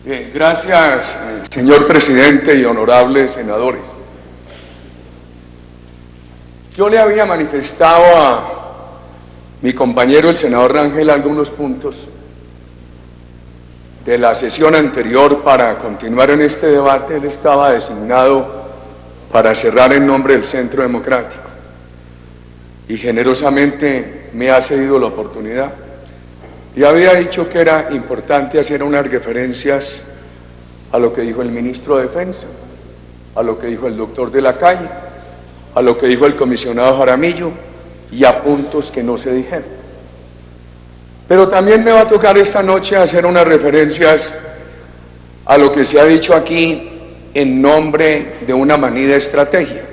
Bien, gracias, señor presidente y honorables senadores. Yo le había manifestado a mi compañero el senador Rangel algunos puntos de la sesión anterior para continuar en este debate. Él estaba designado para cerrar en nombre del Centro Democrático y generosamente me ha cedido la oportunidad. Y había dicho que era importante hacer unas referencias a lo que dijo el ministro de Defensa, a lo que dijo el doctor de la Calle, a lo que dijo el comisionado Jaramillo y a puntos que no se dijeron. Pero también me va a tocar esta noche hacer unas referencias a lo que se ha dicho aquí en nombre de una manida estrategia,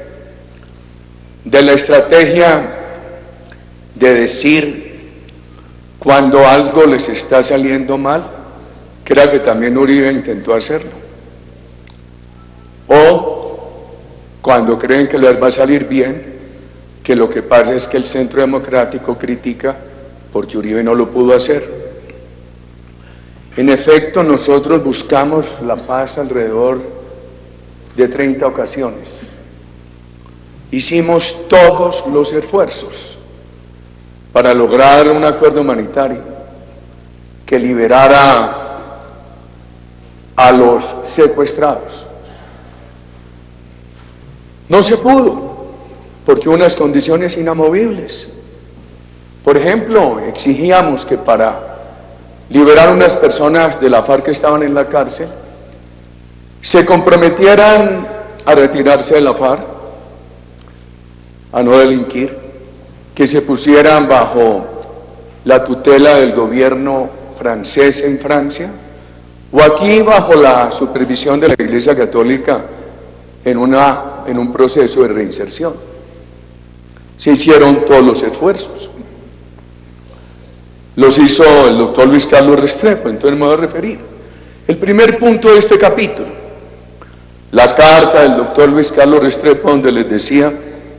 de la estrategia de decir cuando algo les está saliendo mal, creo que también Uribe intentó hacerlo, o cuando creen que les va a salir bien, que lo que pasa es que el Centro Democrático critica porque Uribe no lo pudo hacer. En efecto, nosotros buscamos la paz alrededor de 30 ocasiones. Hicimos todos los esfuerzos para lograr un acuerdo humanitario que liberara a los secuestrados. No se pudo, porque unas condiciones inamovibles. Por ejemplo, exigíamos que para liberar a unas personas de la FARC que estaban en la cárcel, se comprometieran a retirarse de la FARC, a no delinquir, que se pusieran bajo la tutela del gobierno francés en Francia, o aquí bajo la supervisión de la Iglesia Católica en un proceso de reinserción. Se hicieron todos los esfuerzos. Los hizo el doctor Luis Carlos Restrepo, entonces me voy a referir. El primer punto de este capítulo, la carta del doctor Luis Carlos Restrepo, donde les decía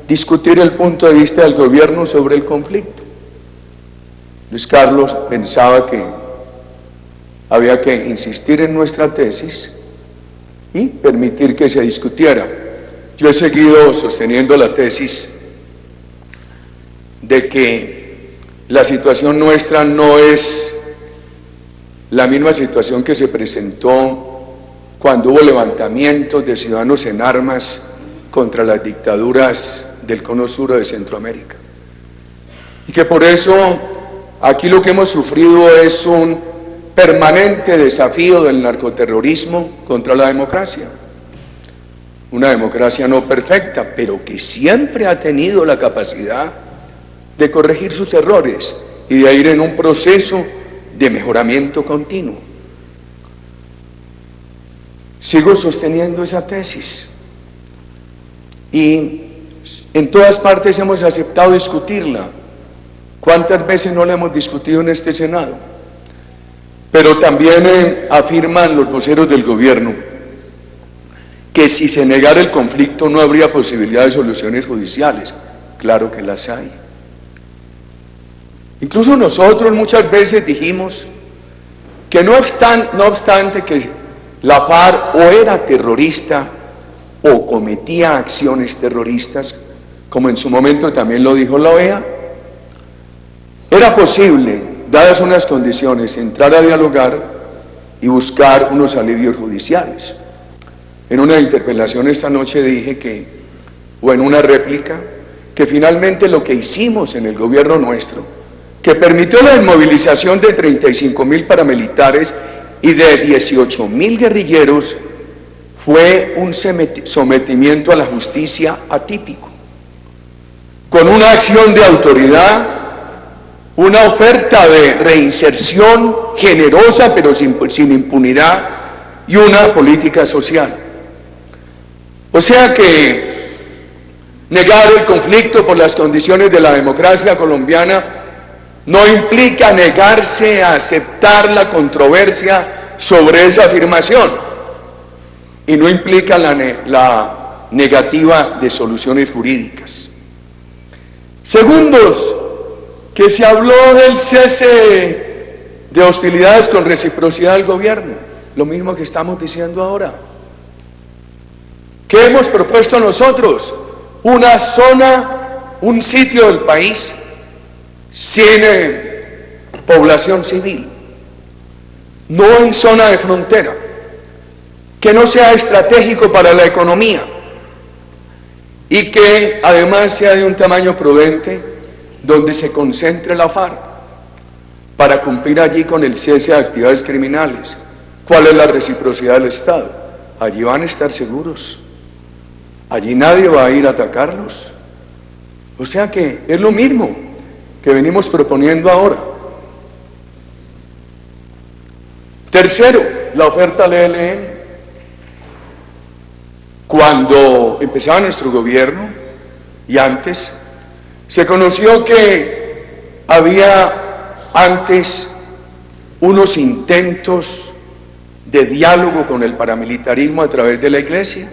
discutir el punto de vista del gobierno sobre el conflicto. Luis Carlos pensaba que había que insistir en nuestra tesis y permitir que se discutiera. Yo he seguido sosteniendo la tesis de que la situación nuestra no es la misma situación que se presentó cuando hubo levantamientos de ciudadanos en armas contra las dictaduras del cono sur de Centroamérica. Y que por eso aquí lo que hemos sufrido es un permanente desafío del narcoterrorismo contra la democracia. Una democracia no perfecta, pero que siempre ha tenido la capacidad de corregir sus errores y de ir en un proceso de mejoramiento continuo. Sigo sosteniendo esa tesis y en todas partes hemos aceptado discutirla. ¿Cuántas veces no la hemos discutido en este Senado? Pero también afirman los voceros del gobierno que si se negara el conflicto no habría posibilidad de soluciones judiciales. Claro que las hay. Incluso nosotros muchas veces dijimos que no obstante que la FARC o era terrorista o cometía acciones terroristas, como en su momento también lo dijo la OEA, era posible, dadas unas condiciones, entrar a dialogar y buscar unos alivios judiciales. En una interpelación esta noche dije o en una réplica, que finalmente lo que hicimos en el gobierno nuestro, que permitió la desmovilización de 35.000 paramilitares y de 18.000 guerrilleros, fue un sometimiento a la justicia atípico, con una acción de autoridad, una oferta de reinserción generosa pero sin impunidad y una política social. O sea que negar el conflicto por las condiciones de la democracia colombiana no implica negarse a aceptar la controversia sobre esa afirmación y no implica la negativa de soluciones jurídicas. Segundos, que se habló del cese de hostilidades con reciprocidad del gobierno. lo mismo que estamos diciendo ahora. ¿Qué hemos propuesto nosotros? Una zona, un sitio del país sin población civil, no en zona de frontera, que no sea estratégico para la economía y que además sea de un tamaño prudente, donde se concentre la FARC para cumplir allí con el cese de actividades criminales. ¿Cuál es la reciprocidad del Estado? Allí van a estar seguros, allí nadie va a ir a atacarlos. O sea que es lo mismo que venimos proponiendo ahora. Tercero, la oferta al ELN. Cuando empezaba nuestro gobierno y antes, se conoció que había antes unos intentos de diálogo con el paramilitarismo a través de la Iglesia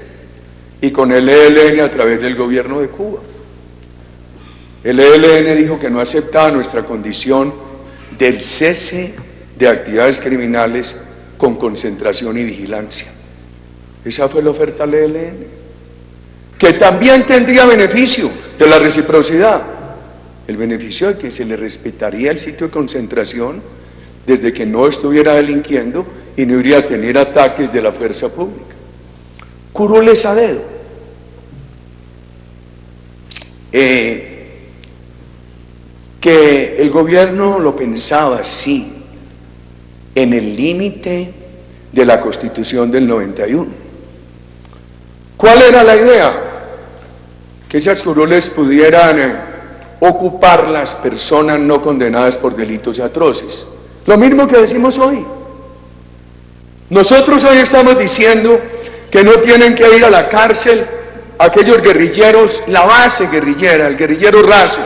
y con el ELN a través del gobierno de Cuba. El ELN dijo que no aceptaba nuestra condición del cese de actividades criminales con concentración y vigilancia. Esa fue la oferta al ELN, que también tendría beneficio de la reciprocidad, el beneficio de que se le respetaría el sitio de concentración desde que no estuviera delinquiendo y no iría a tener ataques de la fuerza pública. Curules a dedo. Que el gobierno lo pensaba así, en el límite de la Constitución del 91. ¿Cuál era la idea? Que esas curules pudieran ocupar las personas no condenadas por delitos atroces. Lo mismo que decimos hoy. Nosotros hoy estamos diciendo que no tienen que ir a la cárcel aquellos guerrilleros, la base guerrillera, el guerrillero raso,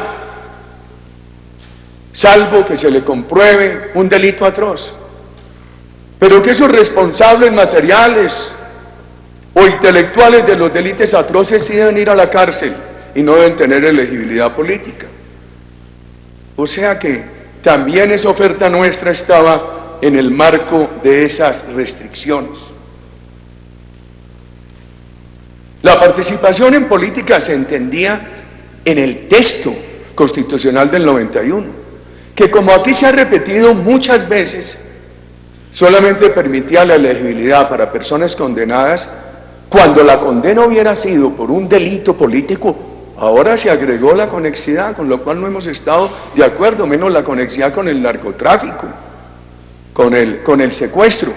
salvo que se le compruebe un delito atroz. Pero que esos responsables materiales o intelectuales de los delitos atroces sí deben ir a la cárcel y no deben tener elegibilidad política. O sea que también esa oferta nuestra estaba en el marco de esas restricciones. La participación en política se entendía en el texto constitucional del 91, que como aquí se ha repetido muchas veces, solamente permitía la elegibilidad para personas condenadas cuando la condena hubiera sido por un delito político. Ahora se agregó la conexidad, con lo cual no hemos estado de acuerdo, menos la conexidad con el narcotráfico, con el secuestro.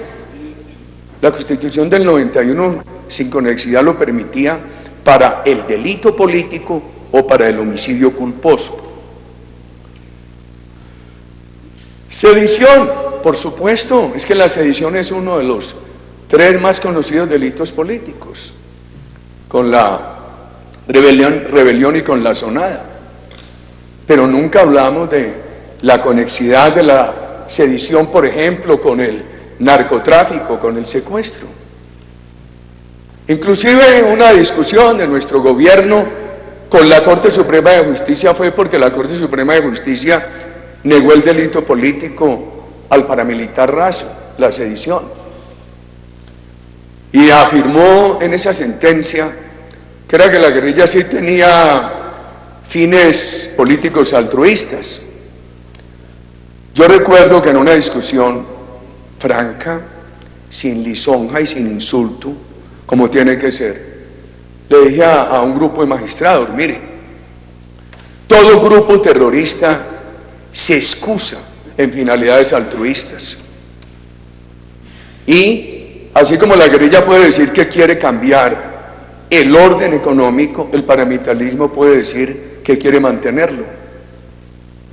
La Constitución del 91 sin conexidad lo permitía para el delito político o para el homicidio culposo. Sedición, por supuesto, es que la sedición es uno de los 3 más conocidos delitos políticos, con la rebelión y con la sonada. Pero nunca hablamos de la conexidad de la sedición, por ejemplo, con el narcotráfico, con el secuestro. Inclusive una discusión de nuestro gobierno con la Corte Suprema de Justicia fue porque la Corte Suprema de Justicia negó el delito político al paramilitar raso, la sedición. Y afirmó en esa sentencia que era que la guerrilla sí tenía fines políticos altruistas. Yo recuerdo que en una discusión franca, sin lisonja y sin insulto, como tiene que ser, le dije a un grupo de magistrados: mire, todo grupo terrorista se excusa en finalidades altruistas. Y así como la guerrilla puede decir que quiere cambiar el orden económico, el paramilitarismo puede decir que quiere mantenerlo.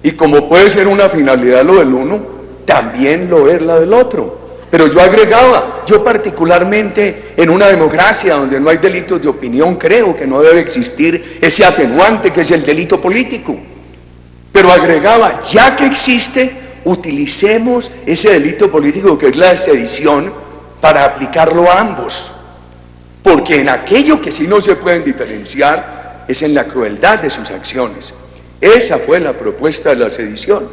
Y como puede ser una finalidad lo del uno, también lo es la del otro. Pero yo agregaba, yo particularmente en una democracia donde no hay delitos de opinión, creo que no debe existir ese atenuante que es el delito político. Pero agregaba, ya que existe, utilicemos ese delito político que es la sedición para aplicarlo a ambos. Porque en aquello que sí no se pueden diferenciar es en la crueldad de sus acciones. Esa fue la propuesta de la sedición.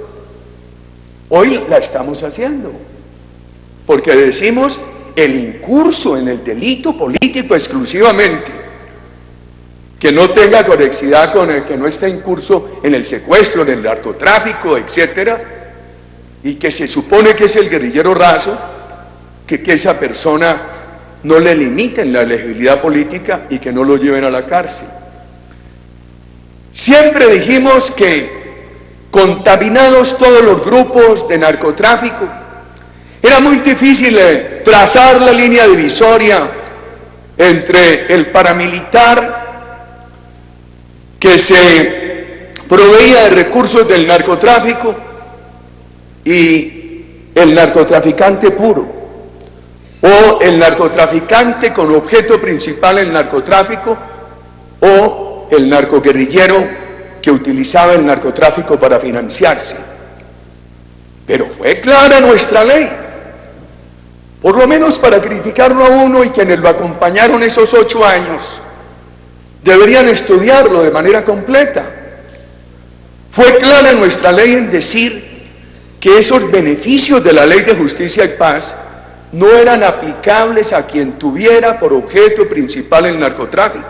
Hoy la estamos haciendo, porque decimos el incurso en el delito político exclusivamente, que no tenga conexidad con el que no esté en curso en el secuestro, en el narcotráfico, etcétera, y que se supone que es el guerrillero raso, que esa persona no le limiten la elegibilidad política y que no lo lleven a la cárcel. Siempre dijimos que, contaminados todos los grupos de narcotráfico, era muy difícil trazar la línea divisoria entre el paramilitar que se proveía de recursos del narcotráfico y el narcotraficante puro, o el narcotraficante con objeto principal el narcotráfico, o el narcoguerrillero que utilizaba el narcotráfico para financiarse. Pero fue clara nuestra ley, por lo menos para criticarlo a uno, y quienes lo acompañaron esos 8 años deberían estudiarlo de manera completa. Fue clara nuestra ley en decir que esos beneficios de la Ley de Justicia y Paz no eran aplicables a quien tuviera por objeto principal el narcotráfico.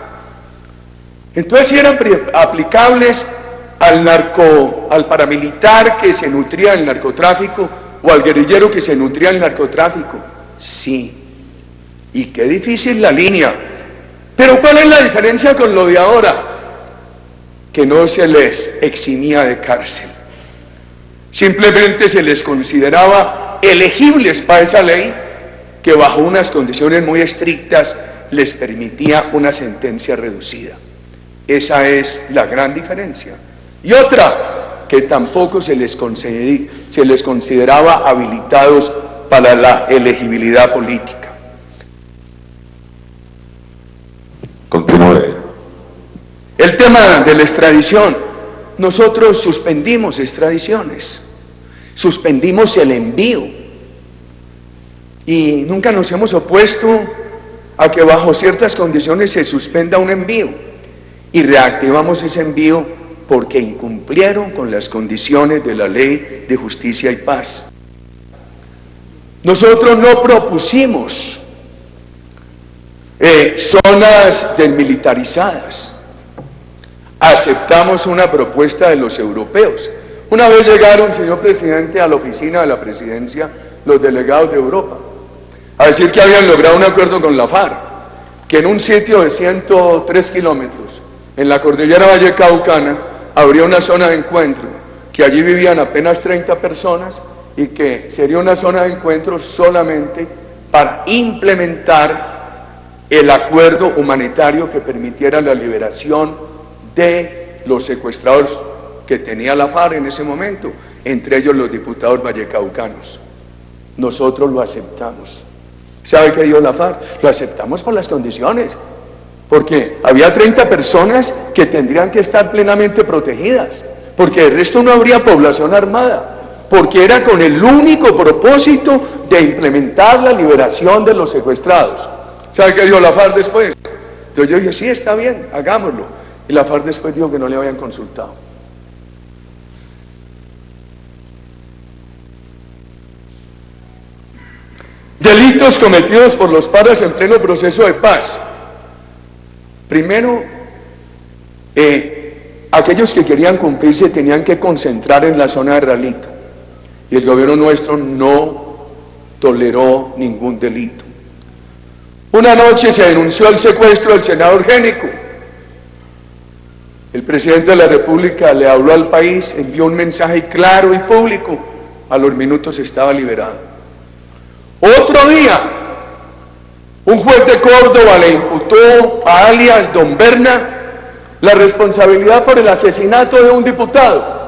Entonces, si eran aplicables al paramilitar que se nutría del narcotráfico o al guerrillero que se nutría del narcotráfico, sí. Y qué difícil la línea. Pero ¿cuál es la diferencia con lo de ahora? Que no se les eximía de cárcel. Simplemente se les consideraba elegibles para esa ley, que bajo unas condiciones muy estrictas les permitía una sentencia reducida. Esa es la gran diferencia. Y otra, que tampoco se les consideraba habilitados para la elegibilidad política. Continúe. El tema de la extradición. Nosotros suspendimos extradiciones, suspendimos el envío, y nunca nos hemos opuesto a que bajo ciertas condiciones se suspenda un envío, y reactivamos ese envío porque incumplieron con las condiciones de la Ley de Justicia y Paz. Nosotros no propusimos zonas desmilitarizadas. Aceptamos una propuesta de los europeos. Una vez llegaron, señor presidente, a la oficina de la presidencia los delegados de Europa a decir que habían logrado un acuerdo con la FARC, que en un sitio de 103 kilómetros, en la cordillera vallecaucana, habría una zona de encuentro, que allí vivían apenas 30 personas y que sería una zona de encuentro solamente para implementar el acuerdo humanitario que permitiera la liberación de los secuestrados que tenía la FARC en ese momento, entre ellos los diputados vallecaucanos. Nosotros lo aceptamos. ¿Sabe qué dijo la FARC? Lo aceptamos por las condiciones, porque había 30 personas que tendrían que estar plenamente protegidas, porque el resto no habría población armada, porque era con el único propósito de implementar la liberación de los secuestrados. ¿Sabe qué dijo la FARC después? Entonces yo dije, sí, está bien, hagámoslo. Y la FARC después dijo que no le habían consultado. Delitos cometidos por los paras en pleno proceso de paz. Primero, aquellos que querían cumplirse tenían que concentrar en la zona de Ralito. Y el gobierno nuestro no toleró ningún delito. Una noche se denunció el secuestro del senador Génico. El presidente de la República le habló al país, envió un mensaje claro y público, a los minutos estaba liberado. Otro día, un juez de Córdoba le imputó a alias Don Berna la responsabilidad por el asesinato de un diputado.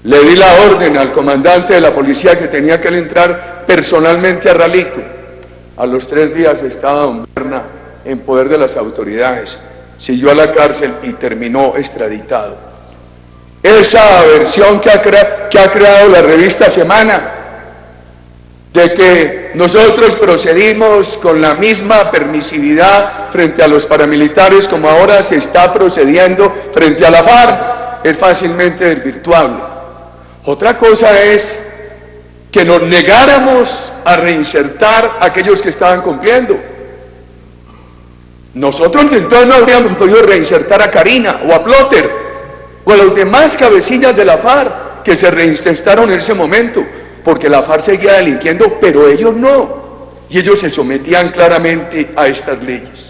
Le di la orden al comandante de la policía que tenía que entrar personalmente a Ralito. A los 3 días estaba Don Berna en poder de las autoridades. Siguió a la cárcel y terminó extraditado. Esa versión que ha creado la revista Semana, de que nosotros procedimos con la misma permisividad frente a los paramilitares como ahora se está procediendo frente a la FARC, es fácilmente desvirtuable. Otra cosa es que nos negáramos a reinsertar a aquellos que estaban cumpliendo. Nosotros entonces no habríamos podido reinsertar a Karina o a Plotter o a los demás cabecillas de la FARC que se reinsertaron en ese momento, porque la FARC seguía delinquiendo, pero ellos no, y ellos se sometían claramente a estas leyes.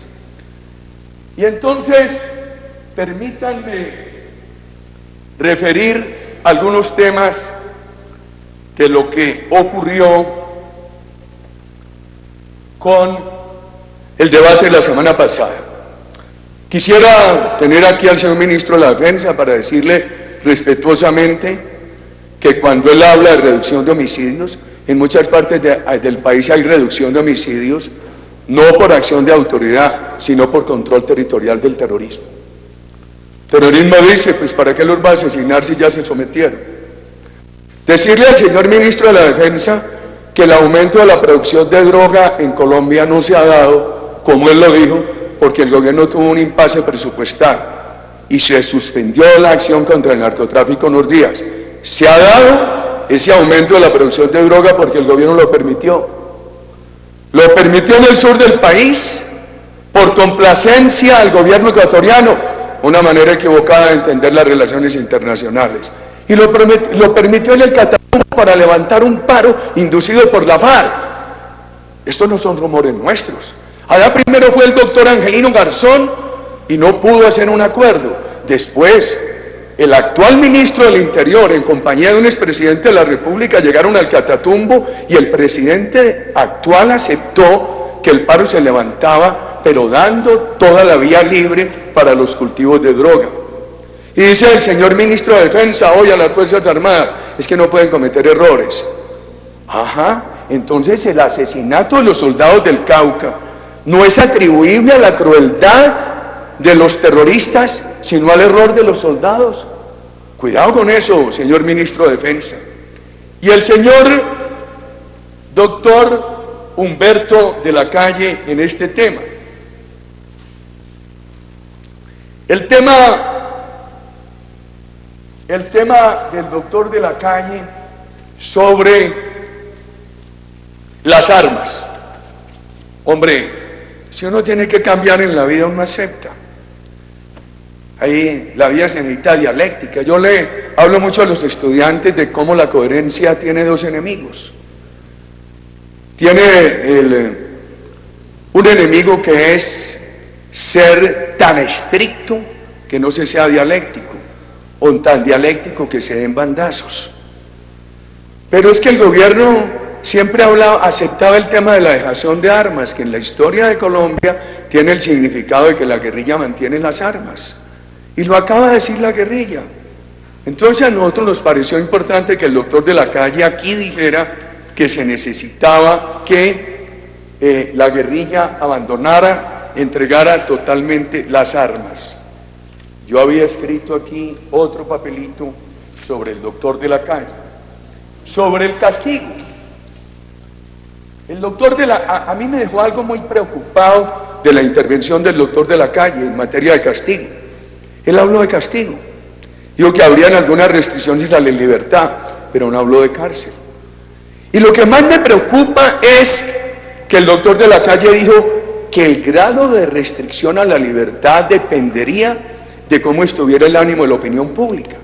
Y entonces, permítanme referir algunos temas de lo que ocurrió con el debate de la semana pasada. Quisiera tener aquí al señor ministro de la Defensa para decirle respetuosamente que cuando él habla de reducción de homicidios, en muchas partes del país hay reducción de homicidios, no por acción de autoridad, sino por control territorial del terrorismo. Terrorismo dice, pues ¿para qué los va a asesinar si ya se sometieron? Decirle al señor ministro de la Defensa que el aumento de la producción de droga en Colombia no se ha dado, como él lo dijo, porque el gobierno tuvo un impasse presupuestal y se suspendió la acción contra el narcotráfico unos días. Se ha dado ese aumento de la producción de droga porque el gobierno lo permitió. Lo permitió en el sur del país por complacencia al gobierno ecuatoriano, una manera equivocada de entender las relaciones internacionales. Y lo permitió en el Catatumbo para levantar un paro inducido por la FARC. Estos no son rumores nuestros. Allá primero fue el doctor Angelino Garzón y no pudo hacer un acuerdo. Después, el actual ministro del Interior, en compañía de un expresidente de la República, llegaron al Catatumbo y el presidente actual aceptó que el paro se levantaba, pero dando toda la vía libre para los cultivos de droga. Y dice el señor ministro de Defensa hoy a las Fuerzas Armadas, es que no pueden cometer errores. Ajá, entonces el asesinato de los soldados del Cauca no es atribuible a la crueldad de los terroristas, sino al error de los soldados. Cuidado con eso, señor ministro de Defensa. Y el señor doctor Humberto de la Calle en este tema. El tema del doctor de la Calle sobre las armas. Hombre, si uno tiene que cambiar en la vida, uno acepta. Ahí la vida se necesita dialéctica. Yo le hablo mucho a los estudiantes de cómo la coherencia tiene dos enemigos. Tiene un enemigo que es ser tan estricto que no se sea dialéctico, o tan dialéctico que se den bandazos. Pero es que el gobierno siempre aceptaba el tema de la dejación de armas, que en la historia de Colombia tiene el significado de que la guerrilla mantiene las armas. Y lo acaba de decir la guerrilla. Entonces a nosotros nos pareció importante que el doctor de la Calle aquí dijera que se necesitaba que la guerrilla abandonara, entregara totalmente las armas. Yo había escrito aquí otro papelito sobre el doctor de la Calle, sobre el castigo. El doctor a mí me dejó algo muy preocupado de la intervención del doctor de la Calle en materia de castigo. Él habló de castigo, dijo que habrían algunas restricciones a la libertad, pero no habló de cárcel. Y lo que más me preocupa es que el doctor de la Calle dijo que el grado de restricción a la libertad dependería de cómo estuviera el ánimo de la opinión pública.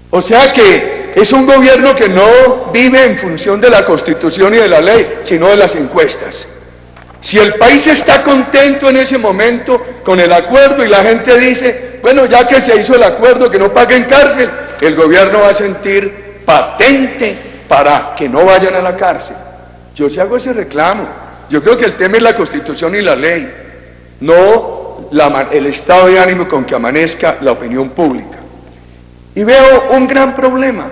O sea que es un gobierno que no vive en función de la Constitución y de la ley, sino de las encuestas. Si el país está contento en ese momento con el acuerdo y la gente dice, bueno, ya que se hizo el acuerdo, que no paguen cárcel, el gobierno va a sentir patente para que no vayan a la cárcel. Yo sí hago ese reclamo. Yo creo que el tema es la Constitución y la ley, no el estado de ánimo con que amanezca la opinión pública. Y veo un gran problema.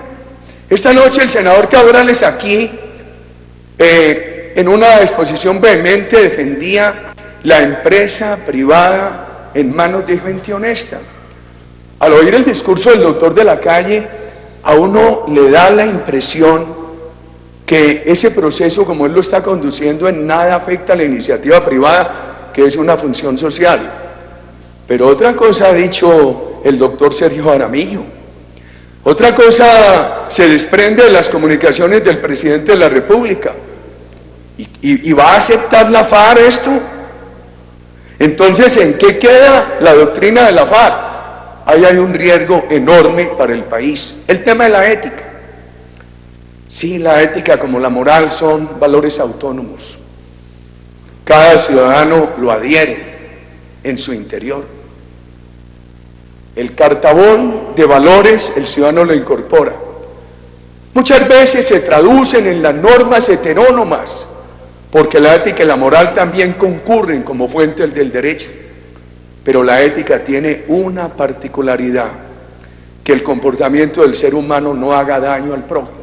Esta noche el senador Cabrales aquí, en una exposición vehemente, defendía la empresa privada en manos de gente honesta. Al oír el discurso del doctor de la Calle, a uno le da la impresión que ese proceso, como él lo está conduciendo, en nada afecta a la iniciativa privada, que es una función social. Pero otra cosa ha dicho el doctor Sergio Jaramillo. Otra cosa se desprende de las comunicaciones del presidente de la República. ¿Y va a aceptar la FARC esto? Entonces, ¿en qué queda la doctrina de la FARC? Ahí hay un riesgo enorme para el país. El tema de la ética. Sí, la ética como la moral son valores autónomos. Cada ciudadano lo adhiere en su interior. El cartabón de valores el ciudadano lo incorpora. Muchas veces se traducen en las normas heterónomas, porque la ética y la moral también concurren como fuentes del derecho. Pero la ética tiene una particularidad, que el comportamiento del ser humano no haga daño al prójimo.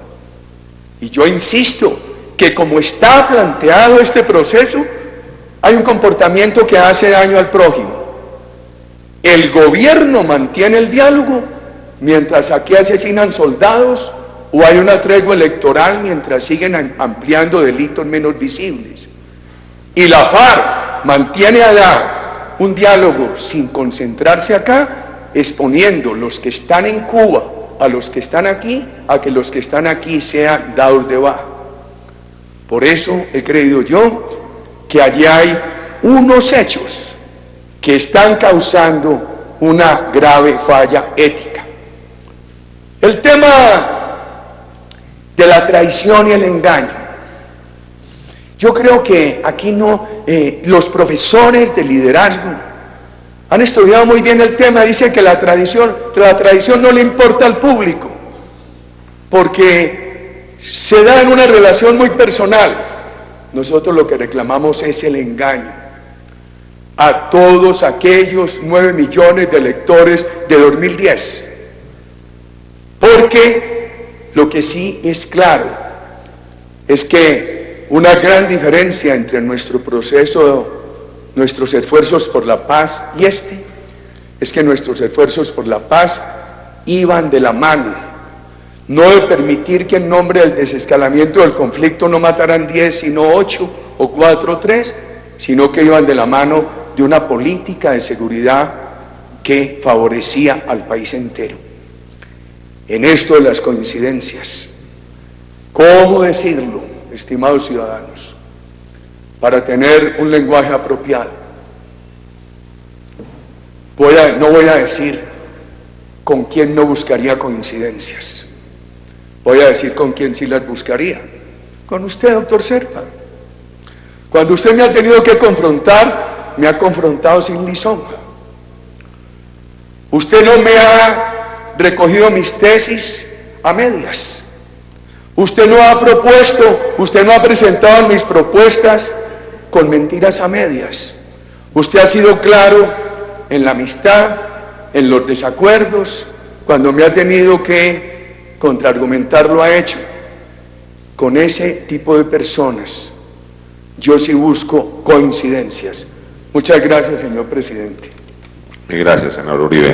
Y yo insisto que como está planteado este proceso, hay un comportamiento que hace daño al prójimo. El gobierno mantiene el diálogo mientras aquí asesinan soldados, o hay una tregua electoral mientras siguen ampliando delitos menos visibles. Y la FARC mantiene allá un diálogo sin concentrarse acá, exponiendo los que están en Cuba a los que están aquí, a que los que están aquí sean dados de baja. Por eso he creído yo que allí hay unos hechos que están causando una grave falla ética. El tema de la traición y el engaño. Yo creo que aquí los profesores de liderazgo han estudiado muy bien el tema. Dicen que la traición no le importa al público, porque se da en una relación muy personal. Nosotros lo que reclamamos es el engaño a todos aquellos 9 millones de electores de 2010, porque lo que sí es claro es que una gran diferencia entre nuestro proceso, nuestros esfuerzos por la paz y es que nuestros esfuerzos por la paz iban de la mano, no de permitir que en nombre del desescalamiento del conflicto no mataran 10 sino 8 o 4 o 3, sino que iban de la mano de una política de seguridad que favorecía al país entero. En esto de las coincidencias, ¿cómo decirlo, estimados ciudadanos, para tener un lenguaje apropiado? No voy a decir con quién no buscaría coincidencias, voy a decir con quién sí las buscaría. Con usted, doctor Serpa. Cuando usted me ha tenido que confrontar, me ha confrontado sin lisonja. Usted no me ha recogido mis tesis a medias. Usted no ha propuesto, usted no ha presentado mis propuestas con mentiras a medias. Usted ha sido claro en la amistad, en los desacuerdos, cuando me ha tenido que contraargumentar lo ha hecho. Con ese tipo de personas, yo sí busco coincidencias. Muchas gracias, señor presidente. Gracias, senador Uribe.